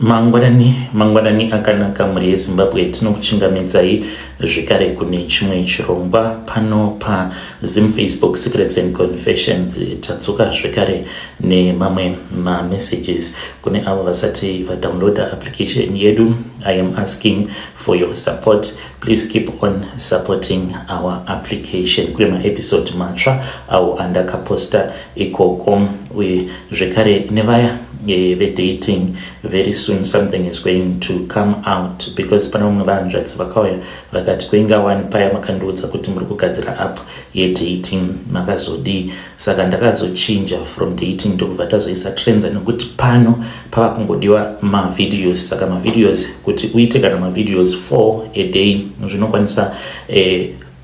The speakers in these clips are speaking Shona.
mangwanani akanaka muri yeZimbabwe tinokuchingamidzai zvekare kune chimwe chirongwa pano paZim Facebook Secrets and Confessions. Tatsuka zvekare nemamwe messages kune avo vasati vadownloada application yedu. I am asking for your support. Please keep on supporting our application. Kune maepisode matsva au andakaposta ikoko uye zvekare nevaya dating. Very soon something is going to come out because pana umwe vanzvadzi vakauya vakati kuinga wani paya makandiudza kuti muri kugadzira app yedating makazodii. Saka ndakazochinja from dating ndokubva tazoisa trends nekuti pano pava kungodiwa mavideos. Saka mavideos kuti uite kana mavideos 4 a day zvinokwanisa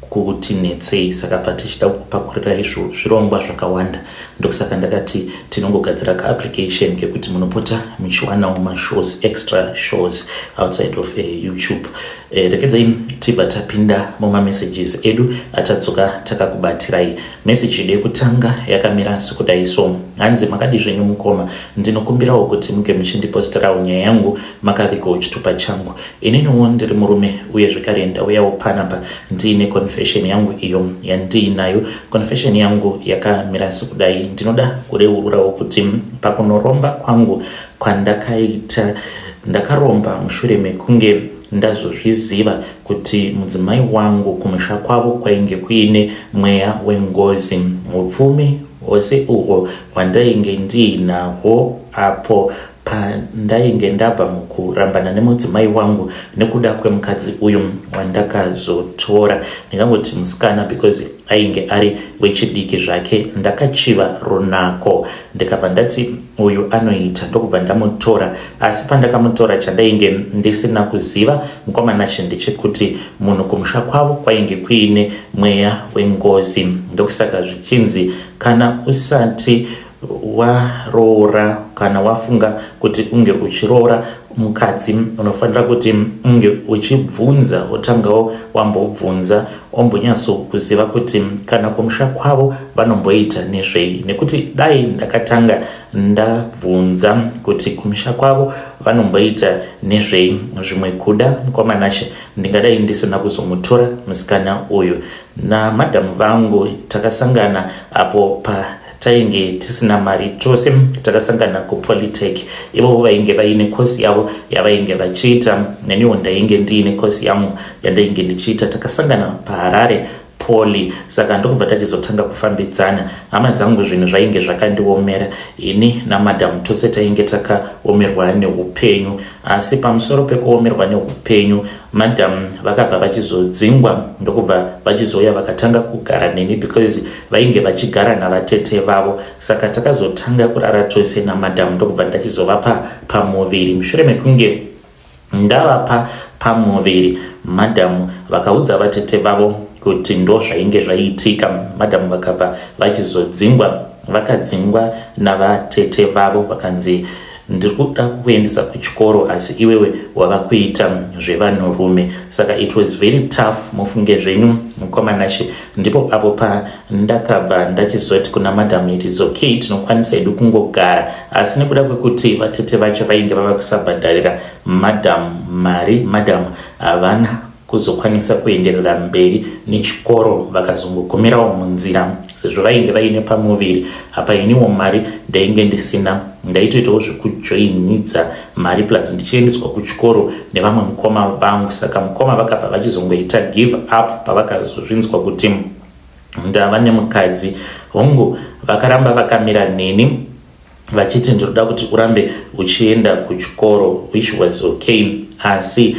kuti netsei. Saka patichida kupakurira izvo zvirongwa zvakawanda ndokusaka ndakati tinongogadzira ka application kekuti munopota muchiwanawo mashows, extra shows outside of YouTube. Rekedzai tibva tapinda muma messages edu atadzoka takakubatirai. Message yekutanga yakamira sekudai so: hanzi makadi zvenyu mukoma, ndinokumbirawo kuti muge muchindiposterawo nyaya yangu makavikawo chitupa changu. Ininiwo ndiri murume uye zvekare ndauyawo panapa ndiine confession yangu iyo yandiinayo. Confession yangu yakamira sekudai: ndinoda kureururawo kuti pakunoromba kwangu kwandakaita ndakaromba mushure mekunge ndazozviziva kuti mudzimai wangu kumusha kwavo kwainge kuine mweya wengozi. Upfumi hwose uhwo hwandainge ndiinahwo apo pandainge ndabva mukurambana nemudzimai wangu nekuda kwemukadzi uyu wandakazotora. Ndingangoti musikana because ainge ari wechidiki zvake. Ndakachiva runako ndikabva ndati uyu anoita, ndokubva ndamutora. Asi pandakamutora chandainge ndisina kuziva mukomana ndechekuti munhu kumusha kwavo kwainge kuine mweya wengozi. Ndokusaka zvichinzi kana usati waroora kana wafunga kuti unge uchiroora mukadzi unofanira kuti unge uchibvunza, wotangawo wambobvunza ombonyatso kuziva kuti kana kumusha kwavo vanomboita nezvei. Nekuti dai ndakatanga ndabvunza kuti kumusha kwavo vanomboita nezvei zvimwe kuda mukomanache ndingadai ndisina kuzomutora musikana uyu. Namadhamu vangu takasangana apo tainge tisina mari tose, takasangana kuPolytech. Ivo vainge vaine kosi yavo yavainge vachiita, neniwo ndainge ndiine kosi yangu yandainge ndichiita. Takasangana paHarare Poly. Saka ndokubva tachizotanga kufambidzana. Hama dzangu zvinhu zvainge zvakandiomera. Ini namadhamu tose tainge takaomerwa neupenyu. Asi pamusoro pekuomerwa neupenyu, madhamu vakabva vachizodzingwa ndokubva vachizoya vakatanga kugara neni because vainge vachigara navatete vavo. Saka takazotanga kurara tose namadhamu ndokubva ndachizovapa pamuviri. Mushure mekunge ndavapa pamuviri, madhamu vakaudza vatete vavo kuti ndo zvainge zvaiitika. Madhamu vakabva vachizodzingwa, vakadzingwa navatete vavo vakanzi ndiri kuda kuendesa kuchikoro asi iwewe wava kuita zvevanhurume. Saka it was very tough. Mufunge zvenyu mukomanache. Ndipo apo pandakabva ndachizoti kuna madhamu it is okay, tinokwanisa edu kungogara. Asi nekuda kwekuti vatete vacho vainge vava kusabhadharira madhamu mari, madhamu havana kuzokwanisa kuenderera mberi nechikoro, vakazongogomerawo munzira sezvo vainge vaine pamuviri. Apa iniwo mari ndainge ndisina, ndaitoitawo zvekujoinidza mari plus ndichiendeswa kuchikoro nevamwe mukoma vangu. Saka mukoma vakabva vachizongoita give up pavakazozvinzwa kuti ndava nemukadzi. Hongu vakaramba vakamira neni vachiti ndinoda kuti urambe uchienda kuchikoro, which was okay. Asi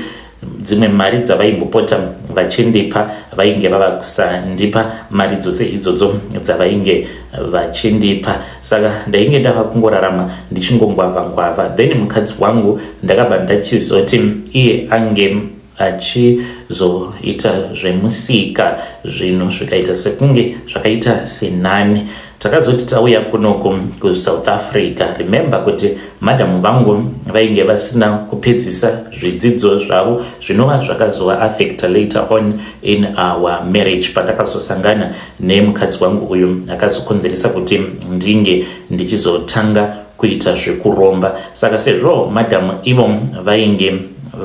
dzimwe mari dzavaimbopota vachindipa vainge vava kusandipa mari dzose idzodzo dzavainge vachindipa. Saka ndainge ndava kungorarama ndichingongwavha. Then mukadzi wangu ndakabva ndachizoti iye ange achizoita zvemusika, zvinhu zvikaita sekunge zvakaita senani. Takazoti tauya kunoku kuSouth Africa. Remember kuti madhamu vangu vainge vasina kupedzisa zvidzidzo zvavo zvinova zvakazova affect later on in our marriage. Patakazosangana nemukadzi wangu uyu akazokonzeresa kuti ndinge ndichizotanga kuita zvekuromba. Saka sezvo madhamu ivo vainge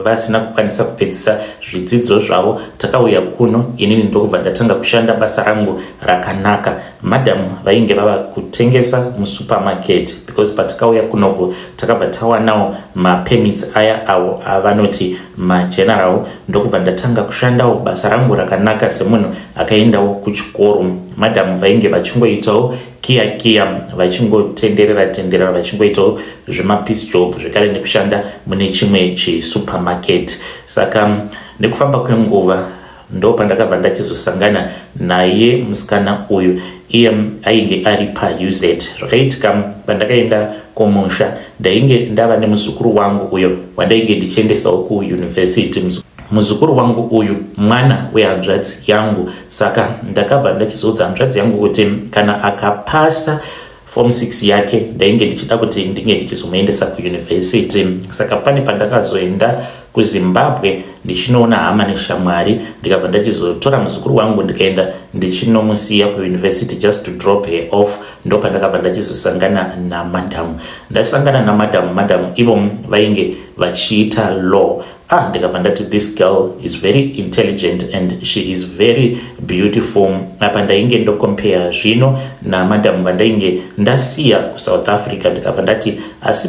vasina kukwanisa kupedzisa zvidzidzo zvavo, takauya kuno inini ndokubva ndatanga kushanda basa rangu rakanaka. Madhamu vainge vava kutengesa musupermarket, because patakauya kunoko takabva tawanawo mapermits aya avo avanoti mageneral. Ndokubva ndatanga kushandawo basa rangu rakanaka semunhu akaendawo kuchikoro. Madhamu vainge vachingoitawo kiya vachingotenderera vachingoitawo zvemapiece job zvekare nekushanda mune chimwe chisupermarket. Saka nekufamba kwenguva ndo pandakabva ndachizosangana naye musikana uyu. Iye ainge ari paUZ. Zvakaitika pandakaenda kumusha, ndainge ndava nemuzukuru wangu uyo wandainge ndichiendesawo kuuniversity. Muzukuru wangu uyu mwana wehanzvadzi yangu. Saka ndakabva ndachizodza hanzvadzi yangu kuti kana akapasa form 6 yake ndainge ndichida kuti ndinge ndichizomuendesa kuuniversity. Saka pane pandakazoenda kuZimbabwe ndichinoona hama neshamwari, ndikabva ndachizotora muzukuru wangu ndikaenda ndichinomusiya kuuniversity just to drop her off. Ndo pandakabva ndachizosangana namadhamu. Ndasangana namadhamu ivo vainge vachiita law. Ndikabva ndati this girl is very intelligent and she is very beautiful. Apa ndainge ndocompare zvino namadhamu vandainge ndasiya kuSouth Africa. Ndikabva ndati asi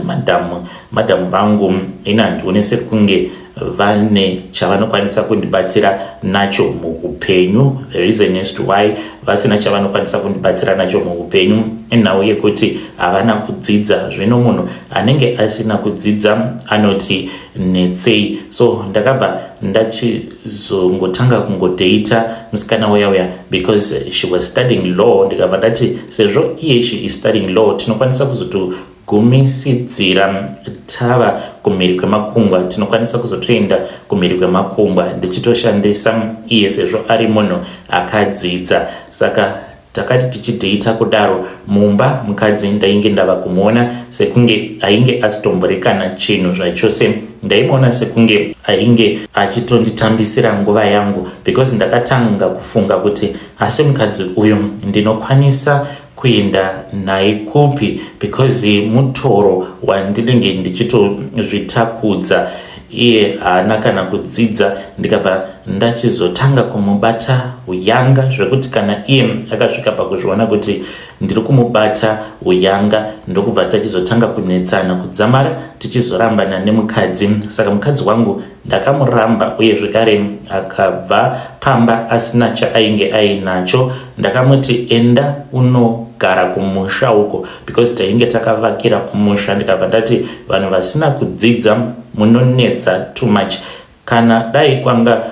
madhamu vangu handionese kunge vane chavanokwanisa kundibatsira nacho muupenyu. The reason as to why vasina chavanokwanisa kundibatsira nacho muupenyu inhau yekuti havana kudzidza. Zvino munhu anenge asina kudzidza anoti netsei. So ndakabva ndachizongotanga kungodeita musikana uya because she was studying law. Ndikabva ndati sezvo iye she is studying law, tinokwanisa kuzotogumisidzira tava kumhiri kwemakungwa, tinokwanisa kuzotoenda kumhiri kwemakungwa ndichitoshandisa iye sezvo ari munhu akadzidza. Saka takati tichidheita kudaro mumba, mukadzi ndainge ndava kumuona sekunge ainge asitomborekana chinhu zvachose. Ndaimuona sekunge ainge achitonditambisira nguva yangu, because ndakatanga kufunga kuti asi mukadzi uyu ndinokwanisa kuenda naye kupi, because mutoro wandinenge ndichitozvitakudza. Iye haana kana kudzidza. Ndikabva ndachizotanga kumubata uyanga zvekuti kana iye akasvika pakuzviona kuti ndiri kumubata uyanga, ndokubva tachizotanga kunetsana kudzamara tichizorambana nemukadzi. Saka mukadzi wangu ndakamuramba, uye zvekare akabva pamba asina chaainge ainacho. Ndakamuti enda unogara kumusha uko, because tainge takavakira kumusha. Ndikabva ndati vanhu vasina kudzidza munonetsa too much. Kana dai kwanga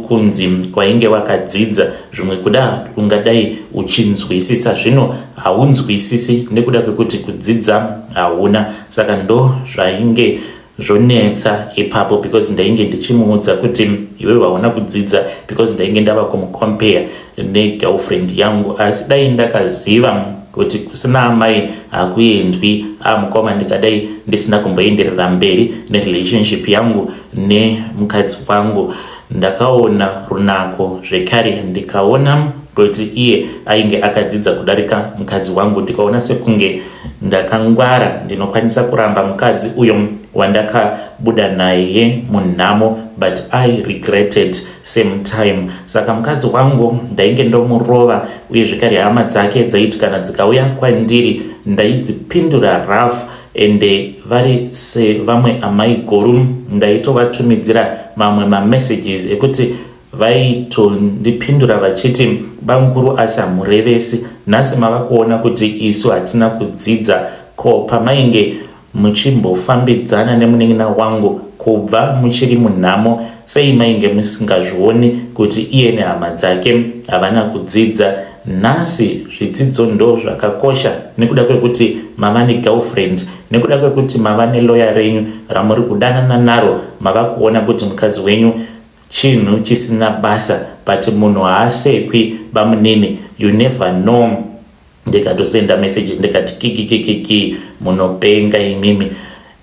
kunzi kwainge wakadzidza zvimwe kuda ungadai uchinzwisisa, zvino haunzwisisi nekuda kwekuti kudzidza hauna. Saka ndo zvainge zvonetsa ipapo, because ndainge ndichimuudza kuti iwe hauna kudzidza, because ndainge ndava kumucompare negirlfriend yangu. Asi dai ndakaziva kuti kusina amai hakuendwi, mukoma ndikadai ndisina kumboenderera mberi nerelationship yangu nemukadzi wangu. Ndakaona runako zvekare, ndikaona kuti iye ainge akadzidza kudarika mukadzi wangu. Ndikaona sekunge ndakangwara, ndinokwanisa kuramba mukadzi uyo wandakabuda naye munhamo, but I regretted same time. Saka mukadzi wangu ndainge ndomurova, uye zvekare hama dzake dzaiti kana dzikauya kwandiri ndaidzipindura rough. Ende vari sevamwe amai guru ndaitovatumidzira mamwe mamessages ekuti vaitondipindura vachiti banguru asi hamurevesi, nhasi mava kuona kuti isu hatina kudzidza. Ko pamainge muchimbofambidzana nemunen'ina wangu kubva muchiri munhamo, sei mainge musingazvioni kuti iye nehama dzake havana kudzidza? Nhasi zvidzidzo ndo zvakakosha, nekuda kwekuti mava negirlfriend, nekuda kwekuti mava neloya renyu ramuri kudanana naro. Mava kuona kuti mukadzi wenyu chinhu chisina basa, but munhu haasekwi bamunini. You never know. Ndikatosenda message ndikati kiki munopenga imimi.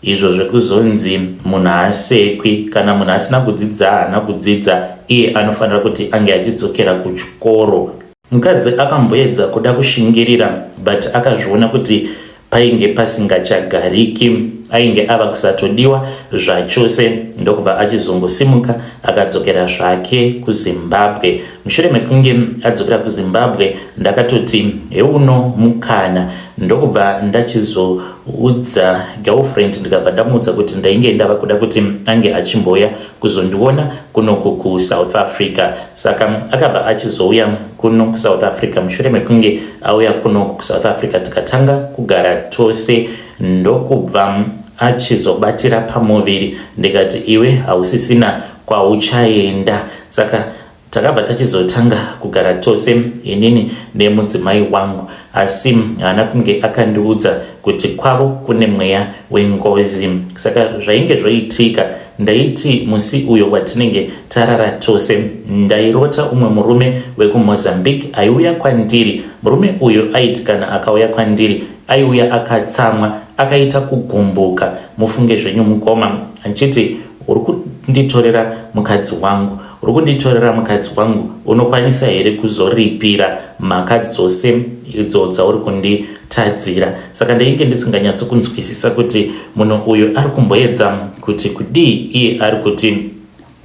Izvo zvekuzonzi munhu haasekwi, kana munhu asina kudzidza haana kudzidza, iye anofanira kuti ange achidzokera kuchikoro. Mukadzi akamboedza kuda kushingirira, but akazviona kuti painge pasingachagariki, ainge ava kusatodiwa zvachose. Ndokubva achizongosimuka akadzokera zvake kuZimbabwe. Mushure mekunge adzokera kuZimbabwe, ndakatoti heuno mukana. Ndokubva ndachizoudza girlfriend, ndikabva ndamuudza kuti ndainge ndava kuda kuti ange achimboya kuzondiona kunoku kuSouth Africa. Saka akabva achizouya kuno kuSouth Africa. Mushure mekunge auya kunoku kuSouth Africa, tikatanga kugara tose. Ndokubva achizobatira pamuviri, ndikati iwe hausisina kwauchaenda. Saka takabva tachizotanga kugara tose, inini nemudzimai wangu, asi haana kunge akandiudza kuti kwavo kune mweya wengozi. Saka zvainge zvoitika, ndaiti musi uyo watinenge tarara tose, ndairota umwe murume wekuMozambique aiuya kwandiri. Murume uyo aiti kana akauya kwandiri aiuya akatsamwa, akaita kugumbuka. Mufunge zvenyu mukoma, achiti uri kunditorera mukadzi wangu, uri kunditorera mukadzi wangu, unokwanisa here kuzoripira mhaka dzose idzo dzauri kunditadzira? Saka ndainge ndisinganyatso kunzwisisa kuti munhu uyu ari kumboedza kuti kudii. Iye ari kuti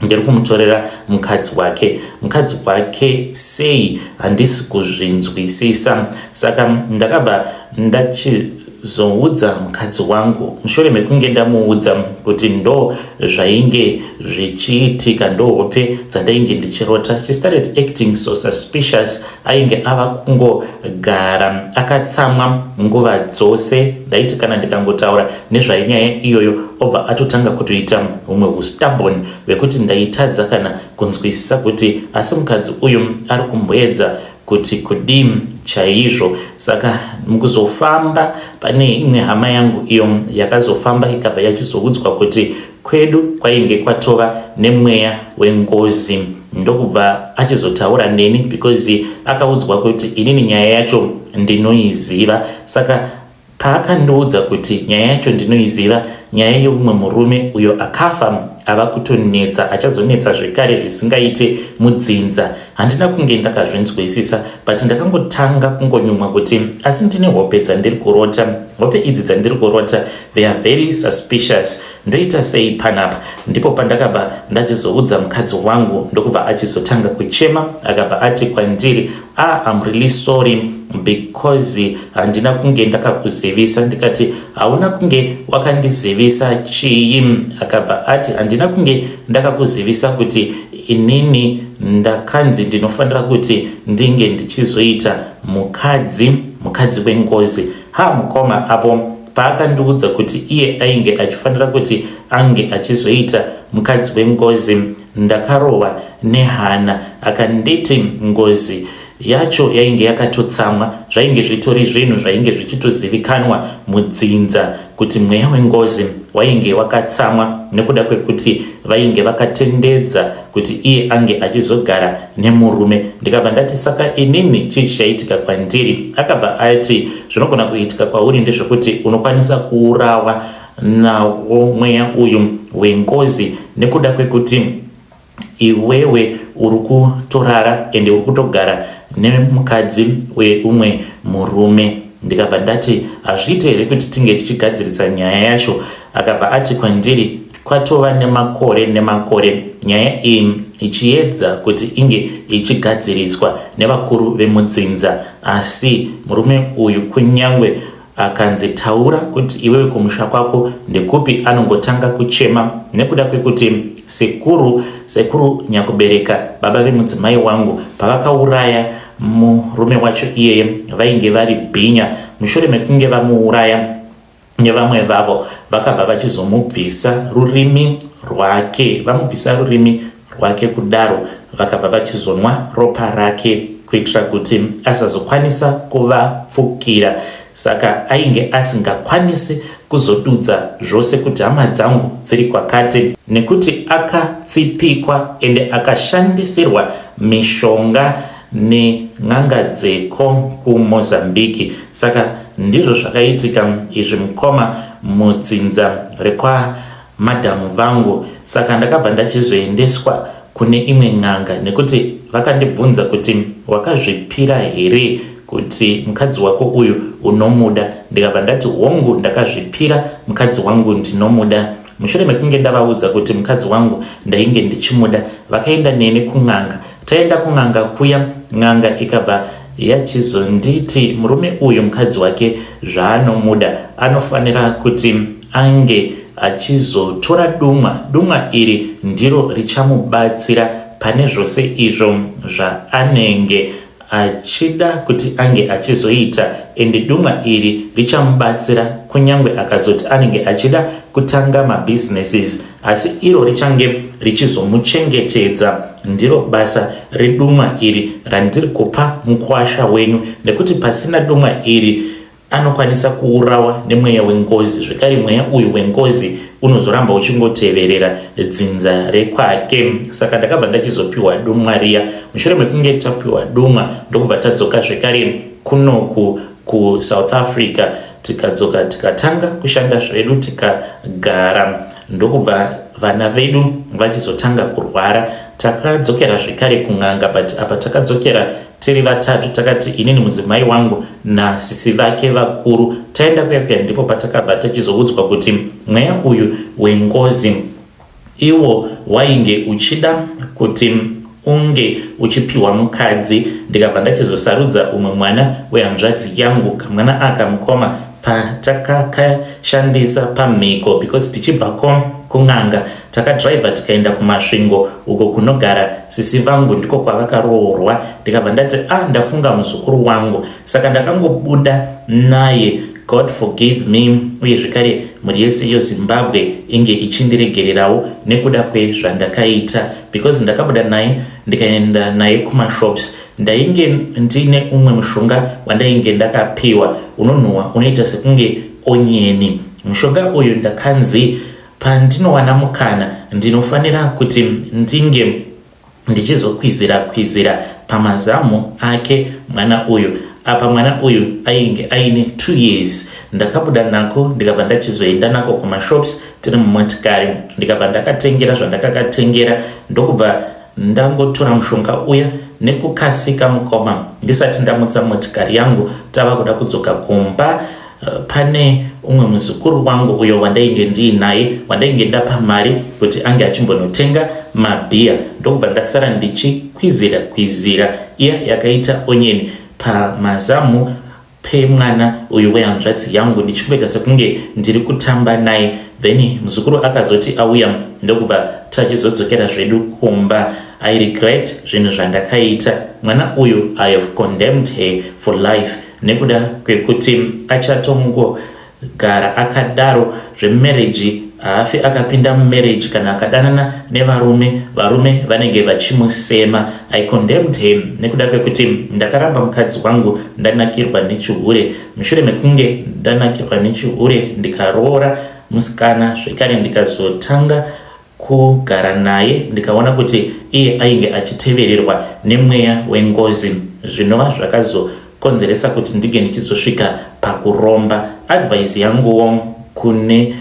ndiri kumutorera mukadzi wake sei? Handisi kuzvinzwisisa. Saka ndakabva ndachizoudza mukadzi wangu. Mushure mekunge ndamuudza kuti ndo zvainge zvichiitika, ndo hope dzandainge ndichirota, she started acting so suspicious. Ainge ava kungogara akatsamwa nguva dzose. Ndaiti kana ndikangotaura nezvainyaya iyoyo, obva atotanga kutoita humwe hustubborn hwekuti ndaitadza kana kunzwisisa kuti asi mukadzi uyu ari kumboedza kuti kudii chaizvo. Saka mukuzofamba, pane imwe hama yangu iyo yakazofamba ikabva yachizoudzwa kuti kwedu kwainge kwatova nemweya wengozi. Ndokubva achizotaura neni because akaudzwa kuti inini nyaya yacho ndinoiziva. Saka paakandiudza kuti nyaya yacho ndinoiziva, nyaya yeumwe murume uyo akafa ava kutonetsa, achazonetsa zvekare zvisingaite mudzinza, handina kunge ndakazvinzwisisa, but ndakangotanga kungonyumwa kuti asi ndine hope dzandiri kurota. Hope idzi dzandiri kurota, they are very suspicious. Ndoita sei panapa? Ndipo pandakabva ndachizoudza mukadzi wangu. Ndokubva achizotanga kuchema, akabva ati kwandiri, I'm really sorry because handina kunge ndakakuzivisa. Ndikati hauna kunge wakandizivisa chii? Akabva ati handina kunge ndakakuzivisa kuti inini ndakanzi ndinofanira kuti ndinge ndichizoita mukadzi wengozi. Mukoma apo paakandiudza kuti iye ainge achifanira kuti ange achizoita mukadzi wengozi, ndakarohwa nehana. Akanditi ngozi yacho yainge yakatotsamwa, zvainge zvitori zvinhu zvainge zvichitozivikanwa mudzinza kuti mweya wengozi wainge wakatsamwa nekuda kwekuti vainge vakatendedza kuti iye ange achizogara nemurume. Ndikabva ndati saka inini chii chaitika kwandiri? Akabva ati zvinogona kuitika kwauri ndezvekuti unokwanisa kuurawa nawo mweya uyu wengozi nekuda kwekuti iwewe uri kutorara ende uri kutogara nemukadzi weumwe murume. Ndikabva ndati hazviite here kuti tinge tichigadzirisa nyaya yacho? Akabva ati kwandiri kwatova nemakore nyaya iyi ichiedza kuti inge ichigadziriswa nevakuru vemudzinza, asi murume uyu kunyangwe akanzi taura kuti iwewe kumusha kwako ndekupi, anongotanga kuchema nekuda kwekuti sekuru nyakubereka baba vemudzimai wangu pavakauraya murume wacho iyeye vainge vari bhinya. Mushure mekunge vamuuraya nevamwe vavo, vakabva vachizomubvisa rurimi rwake kudaro, vakabva vachizonwa ropa rake kuitira kuti asazokwanisa kuvapfukira. Saka ainge asingakwanisi kuzodudza zvose kuti hama dzangu dziri kwakati, nekuti akatsipikwa ende akashandisirwa mishonga nen'angadzeko kuMozambique. Saka ndizvo zvakaitika izvi mukoma mudzinza rekwa madhamu vangu. Saka ndakabva ndachizoendeswa kune imwe n'anga nekuti vakandibvunza kuti wakazvipira here kuti mukadzi wako uyu unomuda. Ndikabva ndati hongu ndakazvipira mukadzi wangu ndinomuda. Mushure mekunge ndavaudza kuti mukadzi wangu ndainge ndichimuda, vakaenda neni kun'anga. Taenda kun'anga kuya, n'anga ikabva yachizonditi murume uyu mukadzi wake zvaanomuda anofanira kuti ange achizotora dumwa iri ndiro richamubatsira pane zvose izvo zvaanenge achida kuti ange achizoita, ende dumwa iri richamubatsira kunyangwe akazoti anenge achida kutanga mabusinesses, asi iro richange richizomuchengetedza. Ndiro basa redumwa iri randiri kupa mukwasha wenyu, nekuti pasina dumwa iri anokwanisa kuurawa nemweya wengozi. Zvekare mweya uyu wengozi unozoramba uchingoteverera dzinza rekwake. Saka ndakabva ndachizopiwa dumwa riya. Mushure mekunge tapiwa dumwa ndokubva tadzoka zvekare kunoku kuSouth Africa, tikadzoka tikatanga kushanda zvedu tikagara. Ndokubva vana vedu vachizotanga kurwara, takadzokera zvekare kun'anga. But apa takadzokera tiri vatatu, takati inini mudzimai wangu nasisi vake vakuru taenda kuya ndipo patakabva tachizoudzwa kuti mweya uyu wengozi iwo wainge uchida kuti unge uchipiwa mukadzi. Ndikabva ndachizosarudza umwe mwana wehanzvadzi yangu, kamwana aka mukoma patakakashandisa pamhiko, because tichibva kun'anga takadriva tikaenda kumasvingo uko kunogara sisi vangu, ndiko kwavakaroorwa. Ndikabva ndati ndafunga muzukuru wangu, saka ndakangobuda naye. God forgive me. Uye zvekare mhuri yese yoZimbabwe inge ichindiregererawo nekuda kwezvandakaita, because ndakabuda naye ndikaenda naye kumashops. Ndainge ndine umwe mushonga wandainge ndakapiwa unonhuhwa unoita sekunge onyeni. Mushonga uyu ndakanzi pandinowana mukana ndinofanira kuti ndinge ndichizokwizira pamazamu ake mwana uyu. Apa mwana uyu ainge aine 2 years. Ndakabuda nako ndikabva ndachizoenda nako kumashops tiri mumotikari, ndikabva ndakatengera zvandakakatengera, ndokubva ndangotora mushonga uya nekukasika mukoma. Ndisati ndamutsa motikari yangu tava kuda kudzoka kumba, pane umwe muzukuru wangu uyo wandainge ndiinaye, wandainge ndapa mari kuti ange achimbonotenga mabhiya. Ndokubva ndasara ndichikwizira iya yakaita onyeni pamazamu pemwana uyu wehanzvadzi yangu, ndichimboita sekunge ndiri kutamba naye. Then muzukuru akazoti auya, ndokubva tachizodzokera zvedu kumba. I regret zvinhu zvandakaita. Mwana uyu I have condemned her for life, nekuda kwekuti achatongogara akadaro zvemarriage, haafi akapinda mumarriage kana akadanana nevarume vanenge vachimusema. I condemned him nekuda kwekuti ndakaramba mukadzi wangu ndanakirwa nechihure. Mushure mekunge ndanakirwa nechihure ndikaroora musikana zvekare, ndikazotanga kugara naye, ndikaona kuti iye ainge achitevererwa nemweya wengozi, zvinova zvakazokonzeresa kuti ndige ndichizosvika pakuromba. Advice yanguwo kune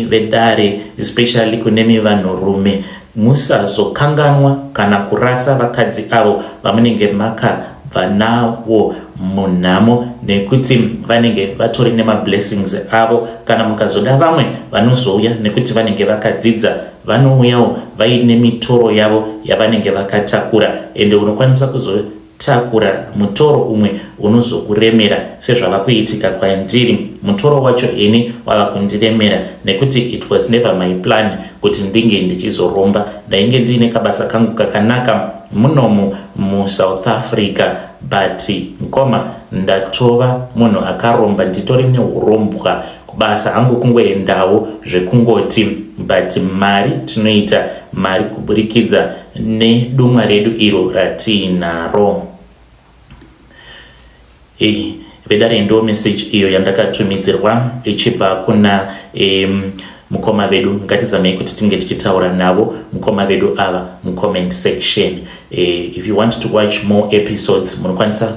vedare, especially kune vanhurume, musazokanganwa kana kurasa vakadzi avo vamunenge makabva navo munhamo, nekuti vanenge vatori nemablessings avo. Kana mukazoda vamwe vanozouya nekuti vanenge vakadzidza, vanouyawo vaine mitoro yavo yavanenge vakatakura, ende unokwanisa kuzotakura mutoro umwe unozokuremera sezvava kuitika kwandiri. Mutoro wacho ini wava kundiremera nekuti it was never my plan kuti ndinge ndichizoromba. Ndainge ndiine kabasa kangu kakanaka munomu muSouth Africa, but mukoma ndatova munhu akaromba, nditori neurombwa kubasa hangu kungoendawo zvekungoti, but mari tinoita mari kuburikidza nedumwa redu iro ratinaro. Vedare ndo message iyo yandakatumidzirwa ichibva kuna mukoma vedu. Ngatizamei kuti tinge tichitaura navo mukoma vedu ava mucomment section. If you want to watch more episodes, munokwanisa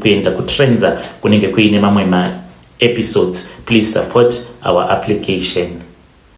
kuenda kutrenza kunenge kuine mamwe episodes. Please support our application.